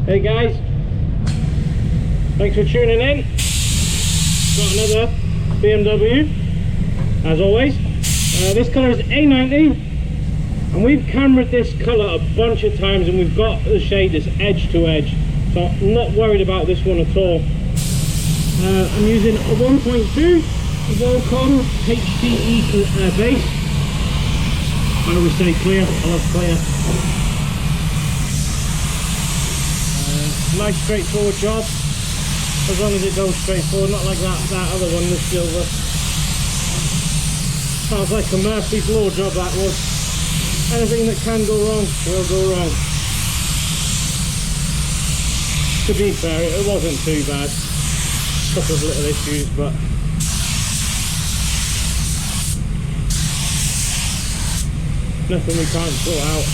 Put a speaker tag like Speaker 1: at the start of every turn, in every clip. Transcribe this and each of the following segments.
Speaker 1: Hey guys, thanks for tuning in. Got another BMW, as always. This colour is A90, and we've cameraed this colour a bunch of times, and we've got the shade that's edge to edge, so I'm not worried about this one at all. I'm using a 1.2 Walcom HTE base. I always say clear, I love clear. Nice straightforward job, as long as it goes straight forward, not like that other one, the silver. Sounds like a Murphy's Law job that was. Anything that can go wrong will go wrong. To be fair, it wasn't too bad. A couple of little issues, but nothing we can't sort out.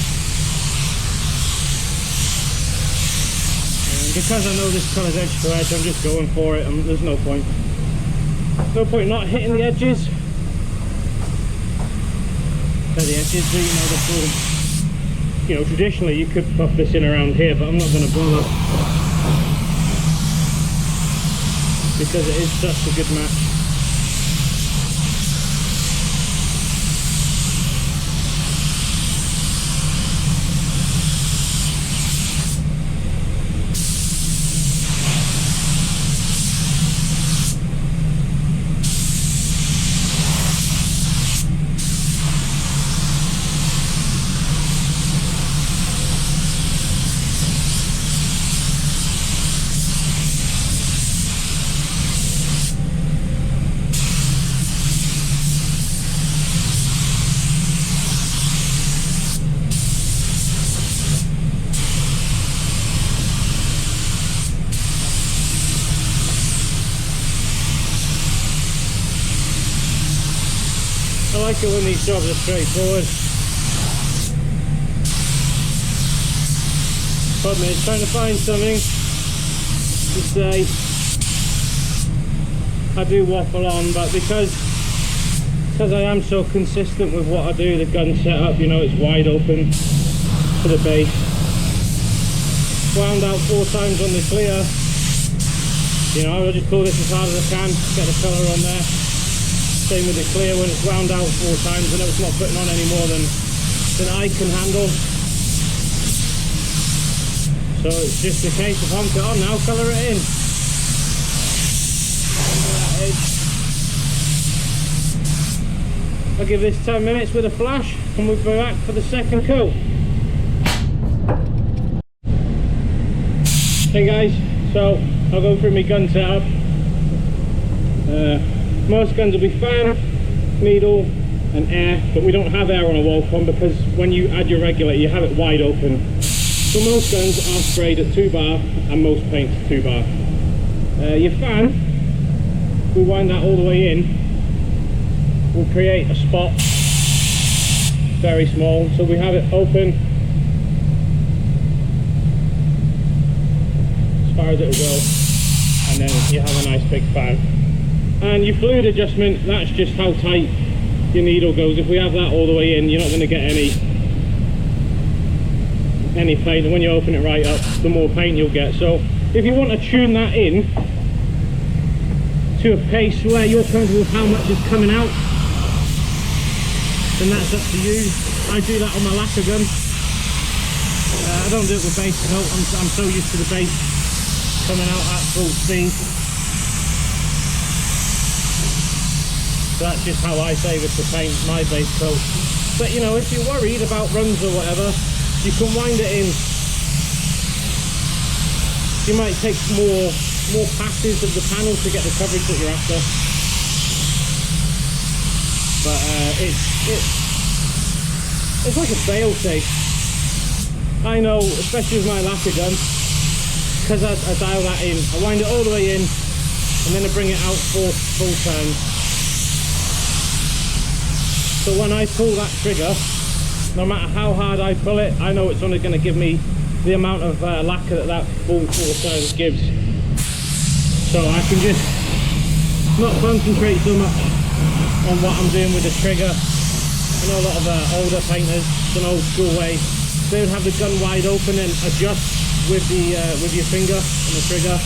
Speaker 1: Because I know this colour's edge to edge, I'm just going for it, and there's no point. No point not hitting the edges. They're the edges, you know, traditionally you could puff this in around here, but I'm not going to bother. Because it is such a good match. I like it when these jobs are straightforward. Problem is trying to find something to say. I do waffle on, but because I am so consistent with what I do, the gun setup, you know, it's wide open to the base. Wound out 4 times on the clear. You know, I'll just pull this as hard as I can, get the colour on there. Same with the clear, when it's wound out 4 times, I know it's not putting on any more than I can handle. So it's just a case of honk it on now, colour it in. I'll give this 10 minutes with a flash and we'll be back for the second coat. Hey guys, so I'll go through my gun setup. Most guns will be fan, needle and air, but we don't have air on a Walcom because when you add your regulator you have it wide open. So most guns are sprayed at 2 bar and most paints at 2 bar. Your fan, we wind that all the way in, we'll create a spot, very small, so we have it open as far as it will go, and then you have a nice big fan. And your fluid adjustment, that's just how tight your needle goes. If we have that all the way in, you're not going to get any paint, and when you open it right up, the more paint you'll get. So if you want to tune that in to a pace where you're comfortable with how much is coming out, then that's up to you. I do that on my lacquer gun. I don't do it with base coat. I'm so used to the base coming out at full speed. So that's just how I save it to paint my base coat. But you know, if you're worried about runs or whatever, you can wind it in. You might take more passes of the panel to get the coverage that you're after. But it's like a fail safe. I know, especially with my lacquer gun, because I dial that in, I wind it all the way in, and then I bring it out 4 full turns. So when I pull that trigger, no matter how hard I pull it, I know it's only going to give me the amount of lacquer that full 4 turns gives. So I can just not concentrate so much on what I'm doing with the trigger I know a lot of older painters, it's an old school way. They would have the gun wide open and adjust with your finger on the trigger.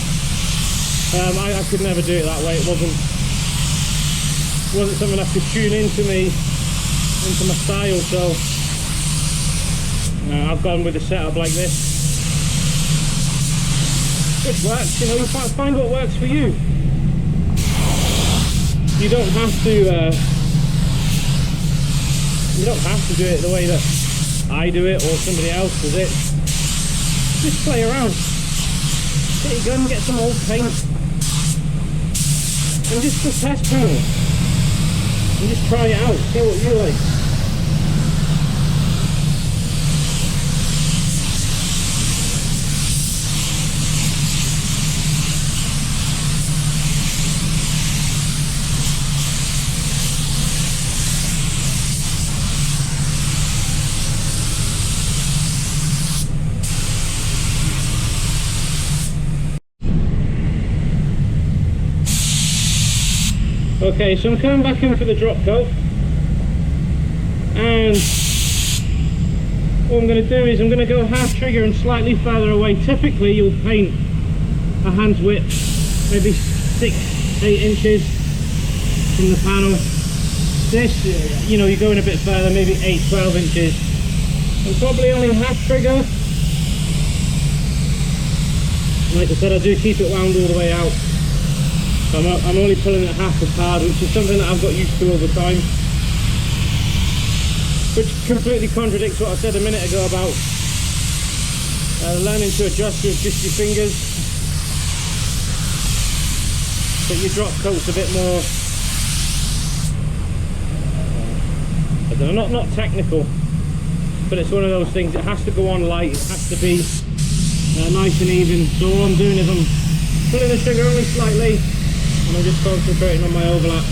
Speaker 1: I could never do it that way. It wasn't something I could tune into my style. So I've gone with a setup like this, which works. You know, you find what works for you. You don't have to. You don't have to do it the way that I do it or somebody else does it. Just play around. Get your gun, get some old paint, and just the test panel. And just try it out, see what you like. Okay, so I'm coming back in for the drop coat, and what I'm going to do is I'm going to go half trigger and slightly further away. Typically you'll paint a hand's width, maybe 6-8 inches from the panel. This, you know, you're going a bit further, maybe 8-12 inches. I'm probably only half trigger. Like I said, I do keep it wound all the way out. I'm only pulling it half as hard, which is something that I've got used to over time, which completely contradicts what I said a minute ago about learning to adjust with just your fingers. But your drop coat's a bit more, I don't know, not technical, but it's one of those things. It has to go on light, it has to be nice and even. So all I'm doing is I'm pulling the trigger only slightly, and I'm just concentrating on my overlap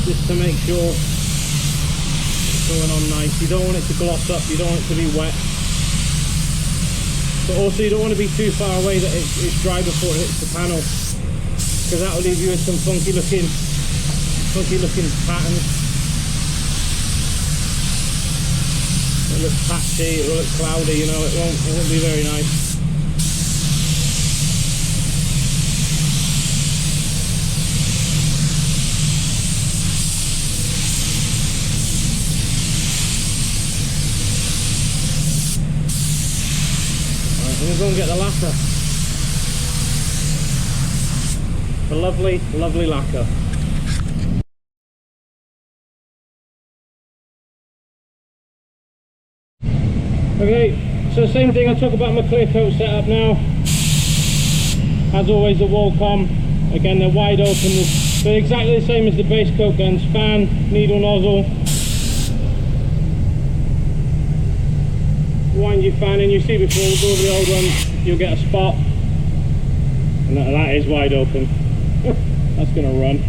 Speaker 1: just to make sure it's going on nice. You don't want it to gloss up, you don't want it to be wet, but also you don't want to be too far away that it's dry before it hits the panel, because that will leave you with some funky looking patterns. It looks patchy, it will look cloudy, you know, it won't be very nice. We'll go and get the lacquer. The lovely, lovely lacquer. Okay, so same thing, I'll talk about my clear coat setup now. As always, the Walcom. Again, they're wide open. They're exactly the same as the base coat guns. Fan, needle nozzle. Wind your fan in, you see before we go over the old ones, you'll get a spot, and that is wide open. That's going to run.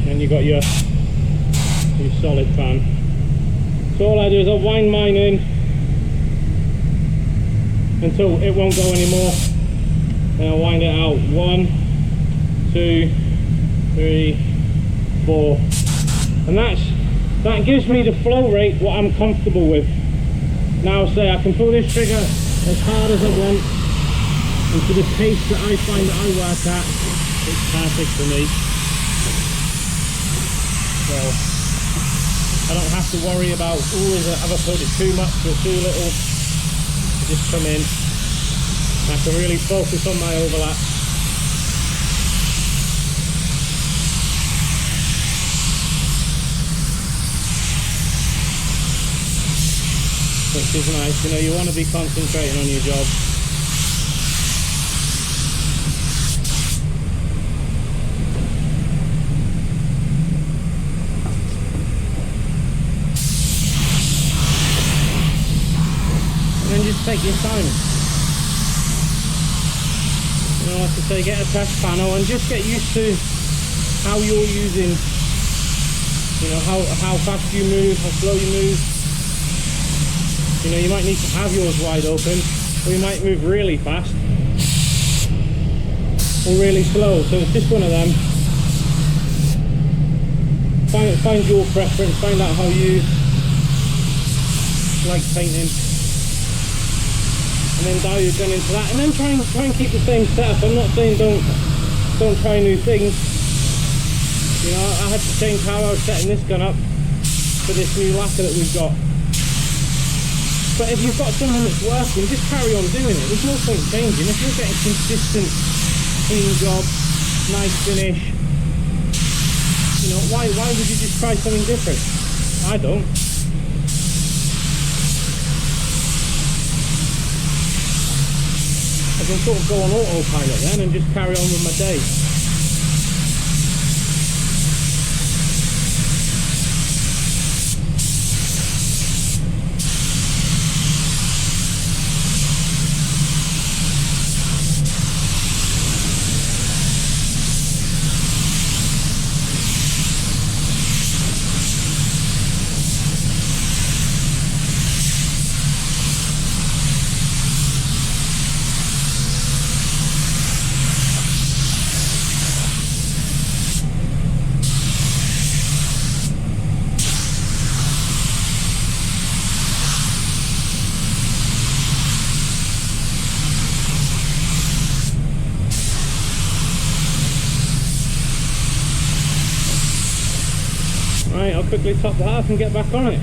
Speaker 1: And you got your solid fan. So all I do is I wind mine in until it won't go anymore, and I'll wind it out 1, 2, 3, 4, and that gives me the flow rate what I'm comfortable with. Now say I can pull this trigger as hard as I want, and for the pace that I find that I work at, it's perfect for me. So I don't have to worry about, have I pulled it too much or too little. I just come in, I can really focus on my overlap. Which is nice, you know, you want to be concentrating on your job. And then just take your time. You know, like I say, get a test panel and just get used to how you're using, you know, how fast you move, how slow you move. You know, you might need to have yours wide open, or you might move really fast or really slow, so it's just one of them. Find your preference, find out how you like painting, and then dial your gun into that, and then try and keep the same setup. I'm not saying don't try new things. You know, I had to change how I was setting this gun up for this new lacquer that we've got. But if you've got something that's working, just carry on doing it. There's no point changing. If you're getting consistent, clean job, nice finish, you know, why would you just try something different? I don't. I can sort of go on autopilot then and just carry on with my day. Right, I'll quickly top that up and get back on it.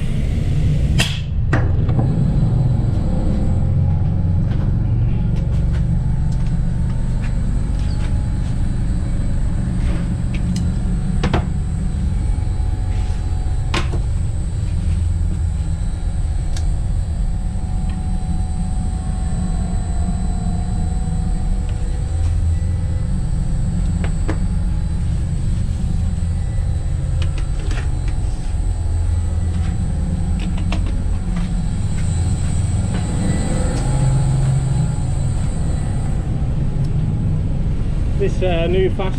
Speaker 1: This new fast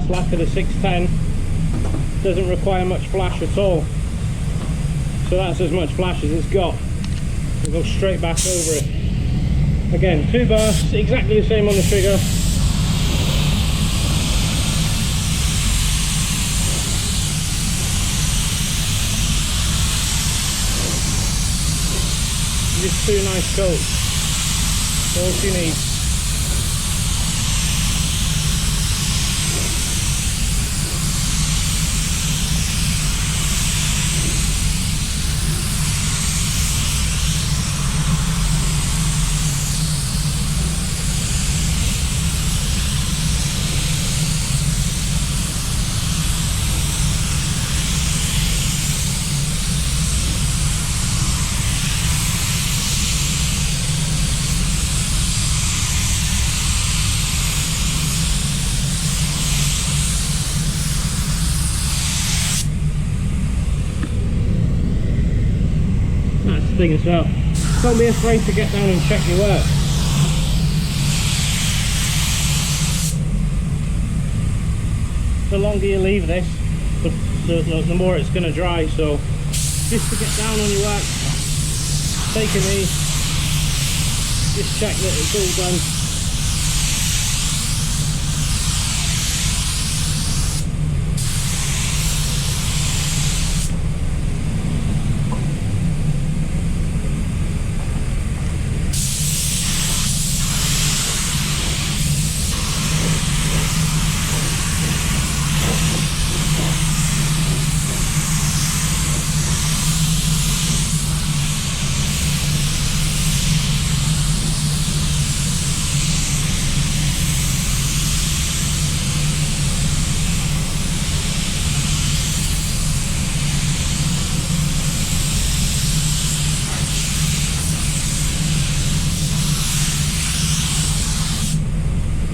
Speaker 1: lacquer, the 610, doesn't require much flash at all, so that's as much flash as it's got. We'll go straight back over it. Again, 2 bursts, exactly the same on the trigger. Just 2 nice coats, all she needs. Thing as well. Don't be afraid to get down and check your work. The longer you leave this, the more it's going to dry. So just to get down on your work, take a knee, just check that it's all done.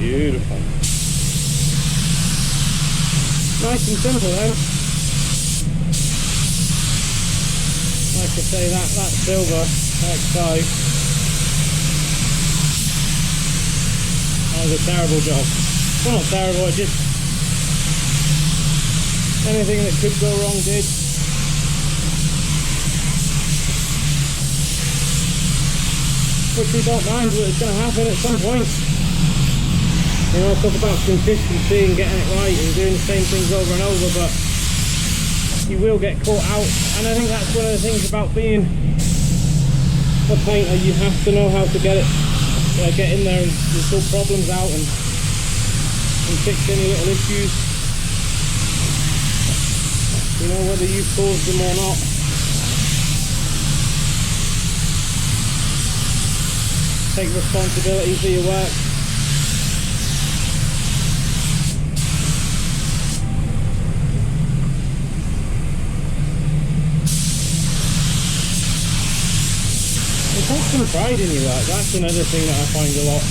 Speaker 1: Beautiful. Nice and simple then. Like I say, that silver X5, that was a terrible job. Well, not terrible, it just, anything that could go wrong did. Which we don't mind, but it's going to happen at some point. You know, talk about consistency and getting it right and doing the same things over and over, but you will get caught out. And I think that's one of the things about being a painter. You have to know how to get in there and sort problems out and fix any little issues, you know, whether you've caused them or not. Take responsibility for your work. And take some pride in your work. That's another thing that I find a lot.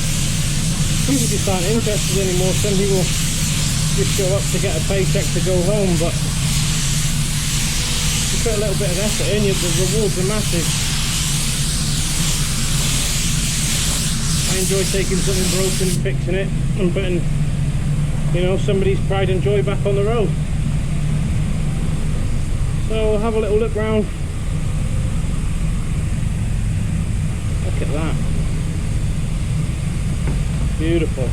Speaker 1: People just aren't interested anymore. Some people just show up to get a paycheck to go home, but you put a little bit of effort in, the rewards are massive. I enjoy taking something broken and fixing it and putting, you know, somebody's pride and joy back on the road. So we'll have a little look round. Look at that. Beautiful.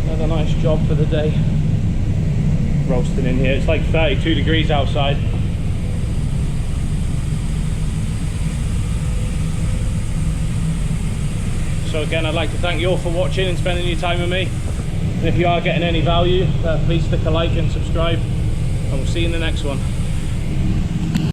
Speaker 1: Another nice job for the day. Roasting in here. It's like 32 degrees outside. So again, I'd like to thank you all for watching and spending your time with me. And if you are getting any value, please stick a like and subscribe. And we'll see you in the next one.